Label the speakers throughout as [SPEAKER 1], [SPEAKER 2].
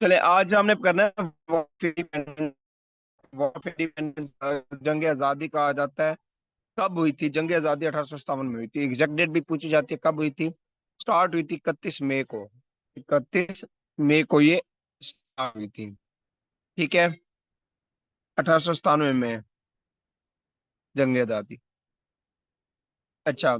[SPEAKER 1] चले आज हमने करना है जंग आजादी कहा जाता है। कब हुई थी जंग आजादी? 1857 में हुई थी। एग्जैक्ट डेट भी पूछी जाती है कब हुई थी। स्टार्ट हुई थी 31 मई को। 31 मई को ये स्टार्ट हुई थी। ठीक है। 1897 में जंग आजादी। अच्छा,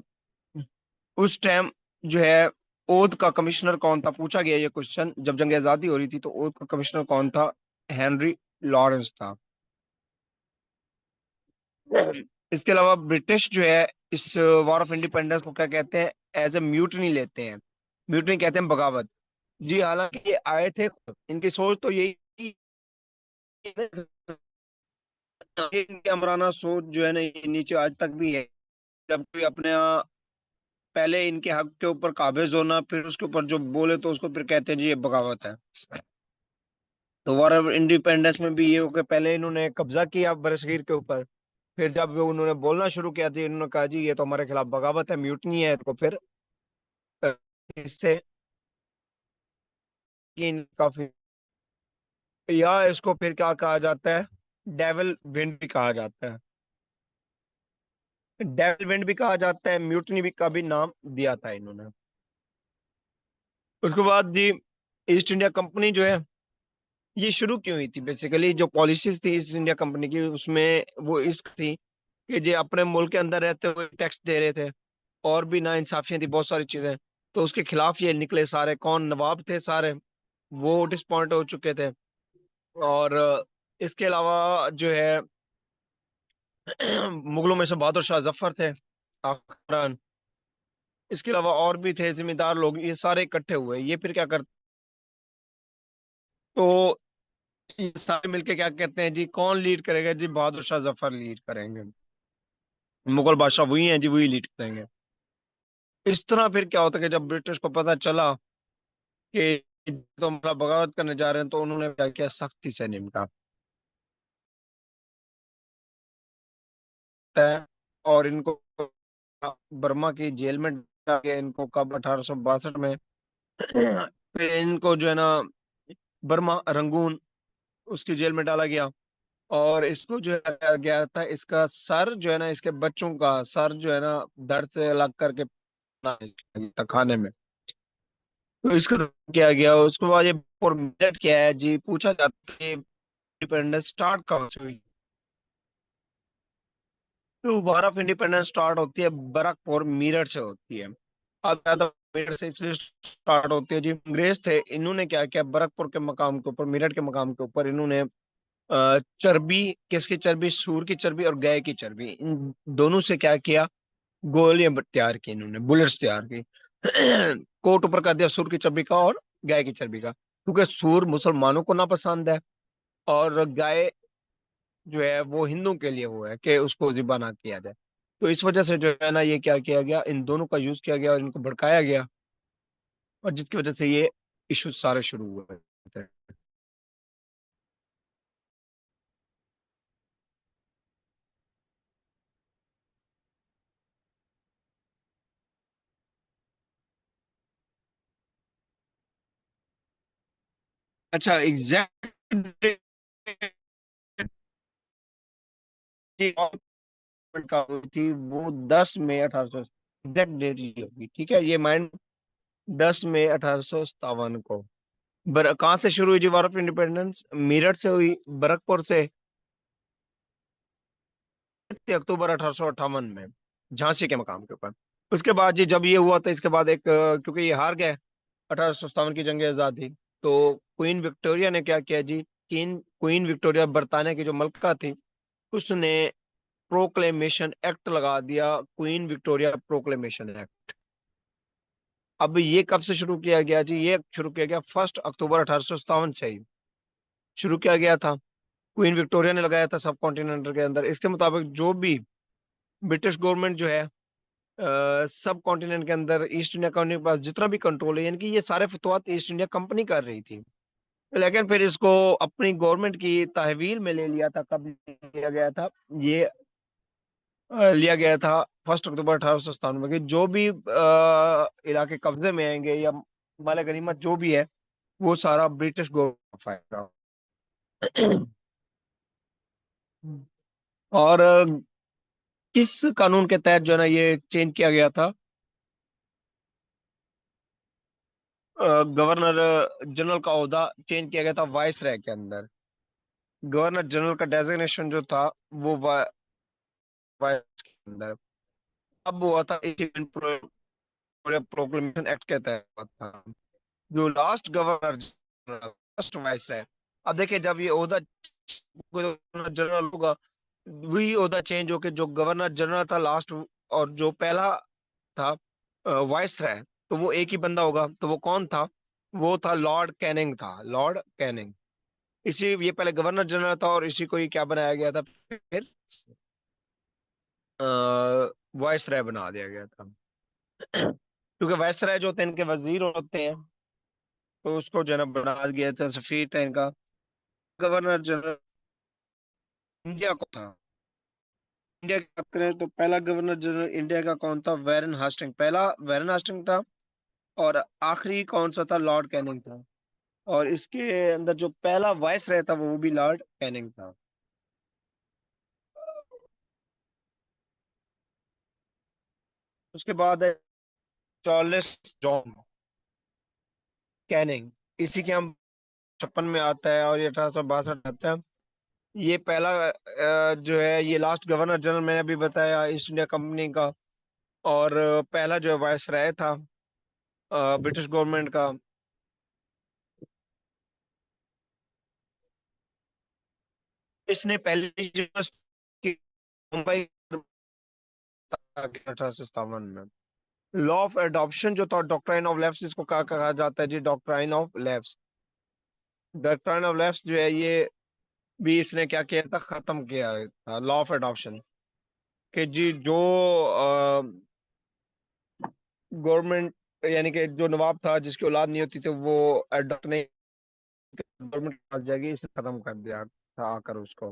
[SPEAKER 1] उस टाइम जो है ओथ का कमिश्नर कौन था, पूछा गया ये क्वेश्चन। जब जंग आजादी हो रही थी तो ओथ का कमिश्नर कौन था? हेनरी लॉरेंस था। इसके अलावा ब्रिटिश जो है इस वॉर ऑफ इंडिपेंडेंस को क्या कहते हैं? एज ए म्यूटनी लेते हैं। म्यूटनी कहते हैं बगावत। जी, हालांकि ये आए थे, इनकी सोच तो यही, ये इनकी अमराना सोच जो है ना, ये नीचे आज तक भी है। जब कोई अपने यहाँ पहले इनके हक के ऊपर काबिज होना, फिर उसके ऊपर जो बोले तो उसको फिर कहते हैं जी ये बगावत है। तो वॉर ऑफ इंडिपेंडेंस में भी ये हो कि पहले इन्होंने कब्जा किया बरसगीर के ऊपर। फिर जब उन्होंने बोलना शुरू किया था, इन्होंने कहा जी ये तो हमारे खिलाफ बगावत है, म्यूटनी है, तो फिर इससे काफी, या इसको फिर क्या कहा जाता है? डेविल विंड भी कहा जाता है। डेविल विंड भी कहा जाता है, म्यूटनी भी का भी नाम दिया था इन्होंने। उसके बाद जी ईस्ट इंडिया कंपनी जो है ये शुरू क्यों हुई थी? बेसिकली जो पॉलिसीज थी ईस्ट इंडिया कंपनी की, उसमें वो इस थी कि जो अपने मुल्क के अंदर रहते हुए टैक्स दे रहे थे, और भी ना इंसाफियां थी बहुत सारी चीजें। तो उसके खिलाफ ये निकले सारे, कौन नवाब थे सारे, वो डिसपॉइंट हो चुके थे। और इसके अलावा जो है मुगलों में से बहादुर शाह जफर थे आखिरन। इसके अलावा और भी थे जिम्मेदार लोग, ये सारे इकट्ठे हुए। ये फिर क्या करते, तो ये सारे मिलके क्या कहते हैं जी, कौन लीड करेगा? जी बहादुर शाह जफर लीड करेंगे। मुगल बादशाह वही हैं जी, वही लीड करेंगे। इस तरह फिर क्या होता है कि जब ब्रिटिश को पता चला कि तो मतलब बगावत करने जा रहे हैं, तो उन्होंने क्या किया, सख्ती से निपटा है। और इनको बर्मा की जेल में डाल दिया इनको, कब? 1862 में। फिर इनको जो है ना बर्मा रंगून, उसकी जेल में डाला गया। और इसको जो है किया गया था, इसका सर जो है ना, इसके बच्चों का सर जो है ना धड़ से अलग करके था खाने में। तो इसको किया गया। उसके बाद ये फॉर्मेट क्या है जी, पूछा जाता है कि इंडिपेंडेंस स्टार्ट कब से हुई? तो वार ऑफ इंडिपेंडेंस स्टार्ट होती है बरकपुर मीरठ से होती है। अब ज्यादा मेरठ से इसलिए स्टार्ट होती है जी, अंग्रेज थे, इन्होंने क्या किया, बरकपुर के मकाम के ऊपर, मेरठ के मकाम के ऊपर इन्होंने चर्बी, किसकी चर्बी? सूर की चर्बी और गाय की चर्बी, इन दोनों से क्या किया, गोलियां तैयार की इन्होंने, बुलेट्स तैयार की। कोट ऊपर कर दिया सूर की चर्बी का और गाय की चर्बी का, क्योंकि सूर मुसलमानों को ना पसंद है, और गाय जो है वो हिंदू के लिए वो है कि उसको ज़िबा ना किया जाए। तो इस वजह से जो है ना ये क्या किया गया, इन दोनों का यूज किया गया और इनको भड़काया गया, और जिसकी वजह से ये इश्यू सारे शुरू हुए थे। अच्छा, एग्जैक्ट का हुई थी वो 10 मई 1800, एग्जैक्ट डेट ये होगी, ठीक है, ये माइंड। 10 मई 1857 को कहाँ से शुरू हुई जी वॉर ऑफ इंडिपेंडेंस? मेरठ से हुई, बरकपुर से। 3 अक्टूबर 1858 में झांसी के मकाम के ऊपर। उसके बाद जी जब ये हुआ था, इसके बाद एक क्योंकि ये हार गए 1857 की जंग आजादी, तो क्वीन विक्टोरिया ने क्या किया जी, क्वीन विक्टोरिया बरतानिया की जो मलका थी, उसने प्रोक्लेमेशन एक्ट लगा दिया, क्वीन विक्टोरिया प्रोक्लेमेशन एक्ट। अब ये कब से शुरू किया गया जी? ये शुरू किया गया 1 अक्टूबर 1857 से ही शुरू किया गया था। क्वीन विक्टोरिया ने लगाया था सब कॉन्टिनेंट के अंदर। इसके मुताबिक जो भी ब्रिटिश गवर्नमेंट जो है सब कॉन्टिनेंट के अंदर ईस्ट इंडिया कंपनी के पास जितना भी कंट्रोल है, यानी कि ये सारे फतवात ईस्ट इंडिया कंपनी कर रही थी। लेकिन फिर इसको अपनी गवर्नमेंट की तहवील में ले लिया था। कब लिया गया था ये? लिया गया था 1 अक्टूबर 1897 में, कि जो भी इलाके कब्जे में आएंगे या माल गनीमत जो भी है वो सारा ब्रिटिश गवर्नमेंट। और किस कानून के तहत जो है ना ये चेंज किया गया था? गवर्नर जनरल का ओहदा चेंज किया गया था वाइस राय के अंदर। गवर्नर जनरल का डेजिग्नेशन जो था वो वाइस के अंदर अब हुआ था 18 प्रोक्लेमेशन एक्ट के तहत हुआ था। जो लास्ट गवर्नर लास्ट वाइस राय, अब देखिए जब ये ओहदा गवर्नर जनरल होगा वही ओहदा चेंज होके जो गवर्नर जनरल था लास्ट, और जो पहला था वाइस राय, तो वो एक ही बंदा होगा। तो वो कौन था? वो था लॉर्ड कैनिंग था, लॉर्ड कैनिंग। इसी ये पहले गवर्नर जनरल था और इसी को ही क्या बनाया गया था फिर वाइस राय बना दिया गया था। क्योंकि वाइस राय जो होते हैं इनके वजीर होते हैं, तो उसको जो है ना बना दिया था, सफीर था इनका। गवर्नर जनरल इंडिया को था। इंडिया की बात करें तो पहला गवर्नर जनरल इंडिया का कौन था? वेरन हास्टिंग, पहला वेरन हास्टिंग था। और आखिरी कौन सा था? लॉर्ड कैनिंग था। और इसके अंदर जो पहला वाइस रहता वो भी लॉर्ड कैनिंग था। उसके बाद है चार्ल्स जॉन कैनिंग। इसी के हम 56 में आता है और ये 1862 आता है। ये पहला जो है ये लास्ट गवर्नर जनरल मैंने अभी बताया ईस्ट इंडिया कंपनी का। और पहला जो है वाइस राय था ब्रिटिश गवर्नमेंट का। इसने पहली यूनिवर्सिटी मुंबई 1857 में। लॉ ऑफ एडॉप्शन जो था डॉक्ट्राइन ऑफ लेफ्ट, इसको क्या कहा जाता है जी? Doctrine of left. Doctrine of left जो है ये भी इसने क्या किया था? खत्म किया था लॉ ऑफ एडॉप्शन। कि जी जो गवर्नमेंट यानी कि जो नवाब था जिसकी औलाद नहीं होती थी वो अडॉप्ट नहीं, गवर्नमेंट आ जाएगी, इसे खत्म कर दिया था आकर उसको।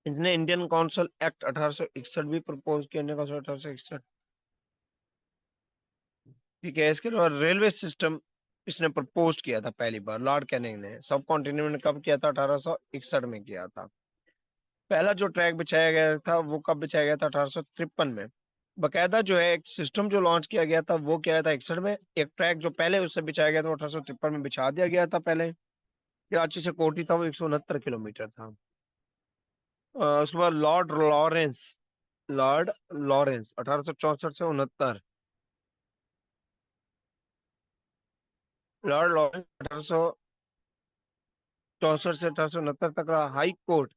[SPEAKER 1] इसने इंडियन काउंसिल एक्ट 1861 भी प्रपोज किया, इंडियन काउंसिल 1861। ठीक है, इसके अलावा रेलवे सिस्टम इसने प्रपोज किया था पहली बार लॉर्ड कैनिंग ने। सब कॉन्टिनेंट में कब किया था? 1861 में किया था। पहला जो ट्रैक बिछाया गया था वो कब बिछाया गया था? 1853 में। बकायदा जो है एक सिस्टम जो लॉन्च किया गया था वो क्या था? 61 में। एक ट्रैक जो पहले उससे बिछाया गया था वो 1853 में बिछा दिया गया था पहले। कराची से कोठी था वो 169 किलोमीटर था। उसके बाद लॉर्ड लॉरेंस 1864 से 69। लॉर्ड लॉरेंस 1864 से 1869 तक का हाई कोर्ट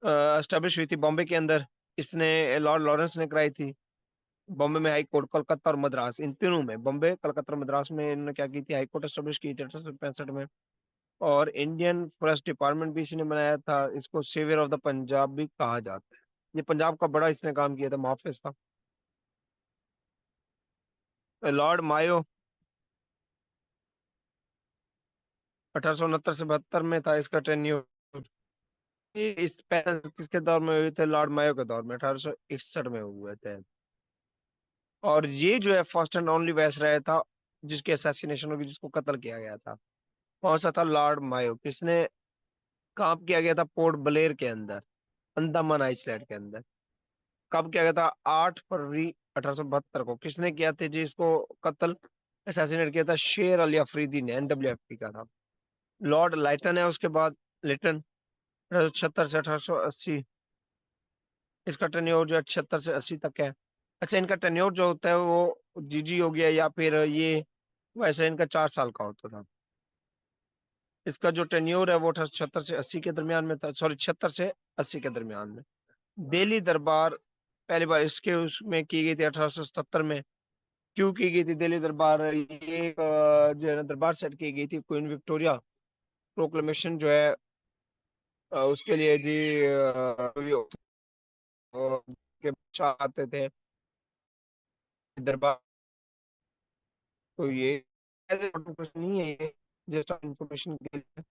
[SPEAKER 1] एस्टेब्लिश हुई थी बॉम्बे के अंदर। इसने लॉर्ड लॉरेंस ने कराई थी। बॉम्बे में हाई कोर्ट, कोलकाता और मद्रास, इन तीनों में, बॉम्बे कलकत्ता और मद्रास में इन्होंने क्या की थी? हाई कोर्ट एस्टेब्लिश की थी 1865 में। और इंडियन फॉरेस्ट डिपार्टमेंट भी इसने बनाया था। इसको सेवियर ऑफ द पंजाब भी कहा जाता है। ये पंजाब का बड़ा इसने काम किया था, मुहाफिज था। लॉर्ड मायो 1869 से 72 में था इसका टेन्योर। ये इस पहले किसके दौर में हुए थे? लॉर्ड मायो के दौर में 1861 में हुए थे। और ये जो है फर्स्ट एंड ओनली वायसराय था जिसकी असैसिनेशन होगी, जिसको कत्ल किया गया था। कौन सा था? लॉर्ड मायो। किसने काम किया गया था? पोर्ट ब्लेयर के अंदर, अंडमान आइसलैंड के अंदर। कब किया गया था? 8 फरवरी 1872 को। किसने किया था जी इसको कत्ल, असैसिनेट किया था? शेर अली अफरीदी ने, एनडब्ल्यूएफपी का था। लॉर्ड लाइटन है उसके बाद, लिटन, 1876 से 1880। इसका टेन्योर जो है 76 से 80 तक है। अच्छा, इनका टेन्योर जो होता है वो जीजी हो गया या फिर ये वैसे इनका 4 साल का होता था। इसका जो टेन्योर है वो 76 से 80 के दरमियान में था, सॉरी 76 से 80 के दरमियान में। दिल्ली दरबार पहली बार इसके उसमें की गई थी 1877 में। क्यों की गई थी दिल्ली दरबार? ये एक जो है ना दरबार सेट की गई थी क्वीन विक्टोरिया प्रोक्लेमेशन जो है उसके लिए जी के आते थे दरबार। तो ये ऐसे इन्फॉर्मेशन नहीं है, ये जस्ट इन्फॉर्मेशन के लिए।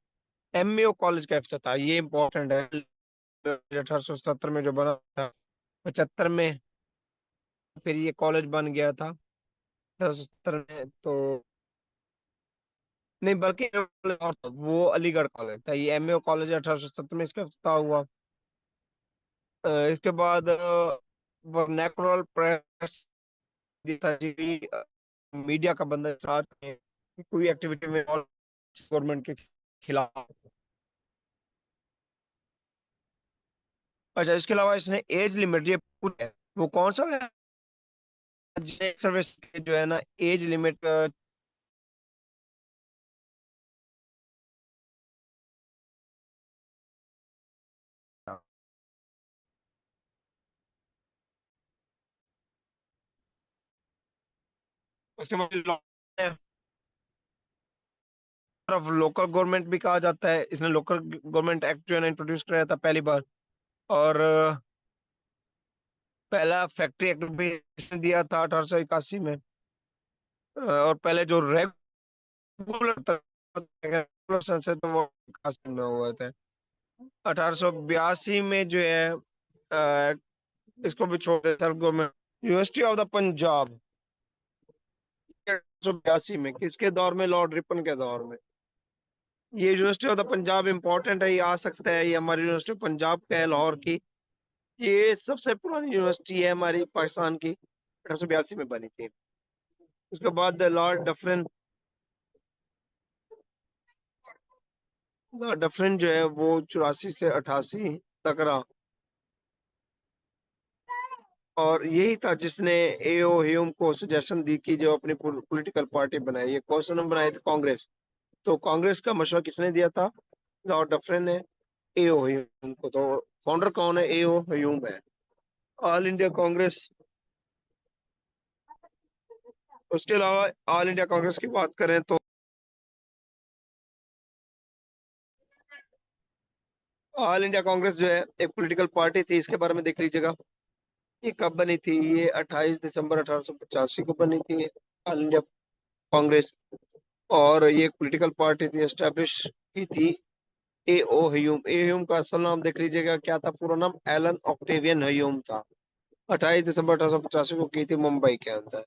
[SPEAKER 1] एमएओ कॉलेज का इफ्तिताह ये इम्पोर्टेंट है। 1877 में जो बना था, 75 में फिर ये कॉलेज बन गया था। 1870 में तो नहीं, बल्कि और था, वो अलीगढ़ कॉलेज था, ये एमए कॉलेज 1870 में इसका इफ्तिताह हुआ। इसके बाद वर्नैकुलर प्रेस था जी, मीडिया का बंदा साथ में कोई एक्टिविटी में गवर्नमेंट के खिलाफ। अच्छा, इसके अलावा इसने एज लिमिट ये वो कौन सा है, सर्विस जो है ना, एज लिमिट। उसके बाद तरफ लोकल गवर्नमेंट भी कहा जाता है, इसने लोकल गवर्नमेंट एक्ट जो है ना इंट्रोड्यूस कराया था पहली बार। और पहला फैक्ट्री एक्ट भी इसने दिया था 1881 में। और पहले जो रेगुलर रेगुलर सेंसस तो वो 81 में हुए थे। 1882 में जो है इसको भी छोड़ दिया self government. University of the Punjab 1882 में किसके दौर में, लॉर्ड रिपन के दौर में। ये university of the Punjab important है, ये आ सकता है, ये हमारी यूनिवर्सिटी ऑफ पंजाब का है लाहौर की। ये सबसे पुरानी यूनिवर्सिटी है हमारी पाकिस्तान की, 1882 में बनी थी। उसके बाद लॉर्ड डफरिन जो है वो 84 से 88 तक रहा। और यही था जिसने एओ ह्यूम को सजेशन दी कि जो अपनी पॉलिटिकल पार्टी बनाई, ये कौन सा नाम बनाए थे, कांग्रेस। तो कांग्रेस का मशवरा किसने दिया था, लॉर्ड डफरिन ने एओ ह्यूम को। तो फाउंडर कौन है, एओ ह्यूम है, ऑल इंडिया कांग्रेस। उसके अलावा ऑल इंडिया कांग्रेस की बात करें तो ऑल इंडिया कांग्रेस जो है एक पॉलिटिकल पार्टी थी, इसके बारे में देख लीजिएगा। ये कब बनी थी, ये 28 दिसंबर 1885 को बनी थी, ऑल इंडिया कांग्रेस। और ये एक पॉलिटिकल पार्टी थी, एस्टेब्लिश की थी ए ओ ह्यूम। ए ह्यूम का असल नाम देख लीजिएगा क्या था, पूरा नाम एलन ऑक्टेवियन ह्यूम था। 28 दिसंबर 1885 को की थी मुंबई के अंदर।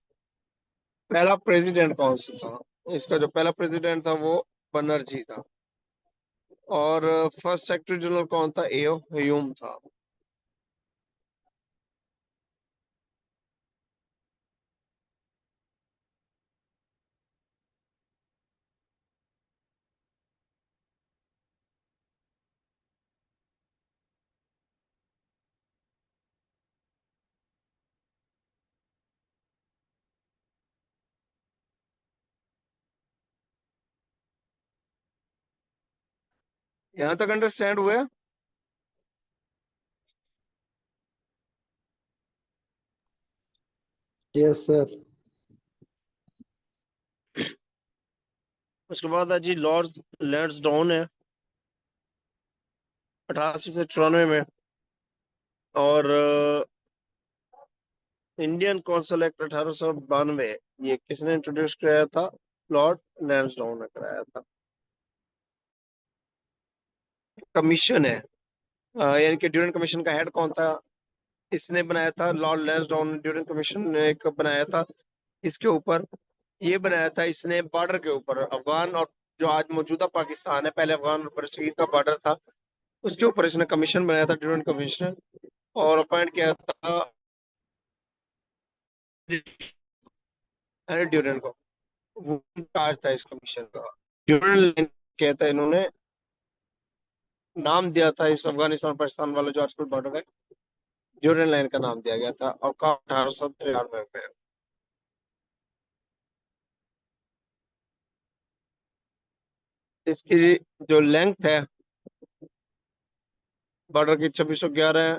[SPEAKER 1] पहला प्रेसिडेंट कौन सा था, इसका जो पहला प्रेसिडेंट था वो बनर्जी था। और फर्स्ट सेक्रेटरी जनरल कौन था, ए ओ ह्यूम था। यहाँ तक अंडरस्टैंड हुआ।
[SPEAKER 2] Yes sir.
[SPEAKER 1] उसके बाद है जी लॉर्ड लैंसडाउन है, 88 से 94 में। और इंडियन कौंसिल एक्ट 1892, ये किसने इंट्रोड्यूस कराया था, लॉर्ड लैंसडाउन ने कराया था। कमीशन है, यानी कि ड्यूरेंट कमीशन का हेड कौन था, इसने बनाया था लॉर्ड लैंसडाउन ने। ड्यूरेंट कमीशन ने एक बनाया था इसके ऊपर, ये बनाया था इसने बॉर्डर के ऊपर, अफगान और जो आज मौजूदा पाकिस्तान है, पहले अफगान और बरसीर का बॉर्डर था, उसके ऊपर इसने कमीशन बनाया था, ड्यूरेंट कमीशन। और अपॉइंट किया था ड्यूरेंट को, वो चार्ज था इस कमीशन का। ड्यूरेंट कहता है, इन्होंने नाम दिया था इस अफगानिस्तान पाकिस्तान वाला जो आजकल बॉर्डर है, ड्यूरेंट लाइन का नाम दिया गया था, और का 1893 में। इसकी जो लेंथ है बॉर्डर की 2611 है,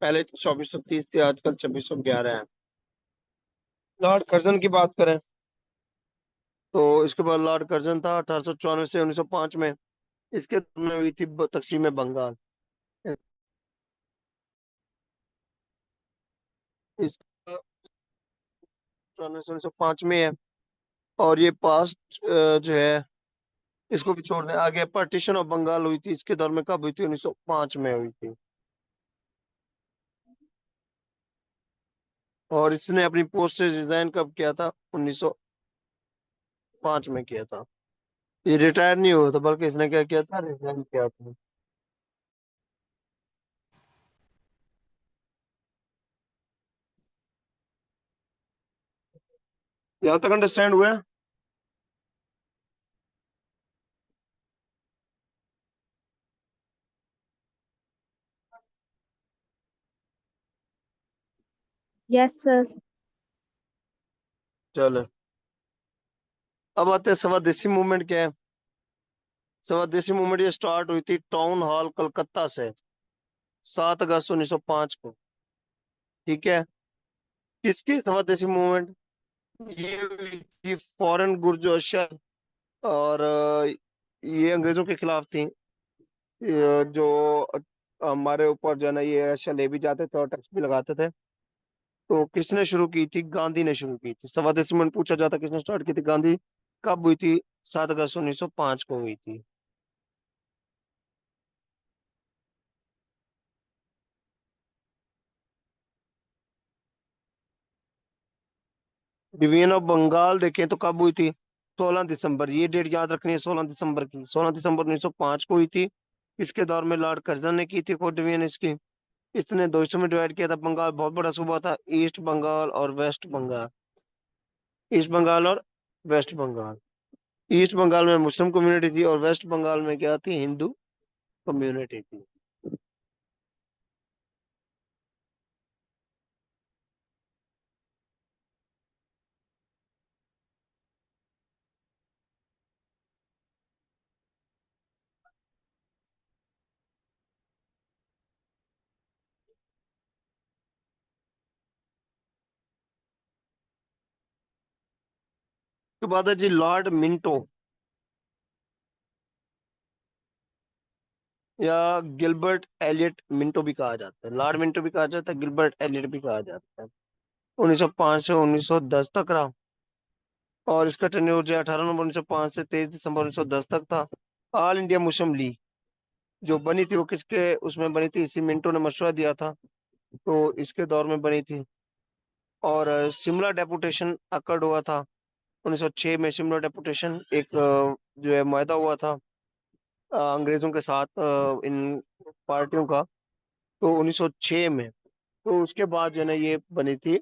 [SPEAKER 1] पहले 2430 थी, आजकल 2611 है। लॉर्ड कर्जन की बात करें तो इसके बाद लॉर्ड कर्जन था 1894 से 1905 में, इसके में हुई थी तकसीम बंगाल। इसका 94 से 1905 में है। और ये पास्ट जो है इसको भी छोड़ दें, आगे पार्टीशन ऑफ बंगाल हुई थी, इसके दौर में कब हुई थी, 1905 में हुई थी। और इसने अपनी पोस्ट से रिजाइन कब किया था? 1905 में किया था। ये रिटायर नहीं हुआ था, बल्कि इसने क्या किया था, रिजाइन किया था। यहाँ तक अंडरस्टैंड हुआ है?
[SPEAKER 2] Yes sir.
[SPEAKER 1] चलो, अब आते हैं स्वदेशी मूवमेंट क्या है। स्वदेशी मूवमेंट ये स्टार्ट हुई थी टाउन हॉल कलकत्ता से 7 अगस्त 1905 को। ठीक है। किसकी स्वदेशी मूवमेंट? ये हुई थी फॉरेन गुड्स जो अशर, और ये अंग्रेजों के खिलाफ थी। जो हमारे ऊपर जो है ना ये अशर ले भी जाते थे और टैक्स भी लगाते थे। तो किसने शुरू की थी? गांधी ने शुरू की थी। स्वदेशी मूवमेंट पूछा जाता किसने स्टार्ट की थी? गांधी। कब हुई थी? 7 अगस्त 1905 को हुई थी। डिवीजन ऑफ बंगाल देखें तो कब हुई थी? 16 दिसंबर। ये डेट याद रखनी है, 16 दिसंबर की। 16 दिसंबर 1905 को हुई थी। इसके दौर में लॉर्ड कर्जन ने की थी कोड डिवीजन इसकी। इसने दो हिस्सों में डिवाइड किया था। बंगाल बहुत बड़ा सूबा था, ईस्ट बंगाल और वेस्ट बंगाल। ईस्ट बंगाल और वेस्ट बंगाल। ईस्ट बंगाल में मुस्लिम कम्युनिटी थी और वेस्ट बंगाल में क्या थी? हिंदू कम्युनिटी थी। उसके बाद है जी लॉर्ड मिंटो, या गिलबर्ट एलियट मिंटो भी कहा जाता है। लॉर्ड मिंटो भी कहा जाता है, गिलबर्ट एलियट भी कहा जाता है। 1905 से 1910 तक रहा। और इसका टेन्योर जो 18 नवंबर 1905 से 23 दिसंबर 1910 तक था। ऑल इंडिया मुस्लिम लीग जो बनी थी वो किसके उसमें बनी थी? इसी मिंटो ने मशवरा दिया था, तो इसके दौर में बनी थी। और शिमला डेपुटेशन अकर्ड हुआ था 1906 में। शिमला डेपुटेशन एक जो है मुआहदा हुआ था अंग्रेजों के साथ, इन पार्टियों का। तो 1906 में। तो उसके बाद जो है ना ये बनी थी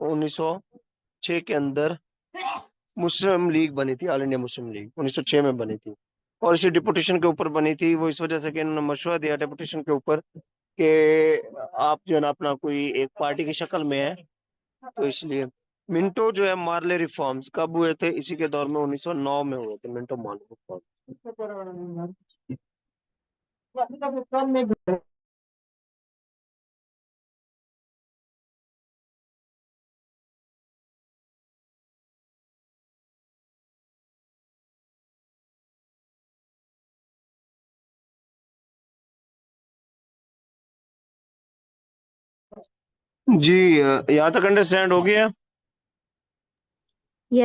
[SPEAKER 1] 1906 के अंदर मुस्लिम लीग बनी थी। ऑल इंडिया मुस्लिम लीग 1906 में बनी थी। और इसी डिपुटेशन के ऊपर बनी थी वो, इस वजह से कि इन्होंने मशवरा दिया डिपुटेशन के ऊपर कि आप जो है ना अपना कोई एक पार्टी की शक्ल में है, तो इसलिए। मिंटो जो है मार्ले रिफॉर्म्स कब हुए थे? इसी के दौर में 1909 में हुए थे मिंटो मार्ले रिफॉर्म। जी, यहाँ तक अंडरस्टैंड हो गया।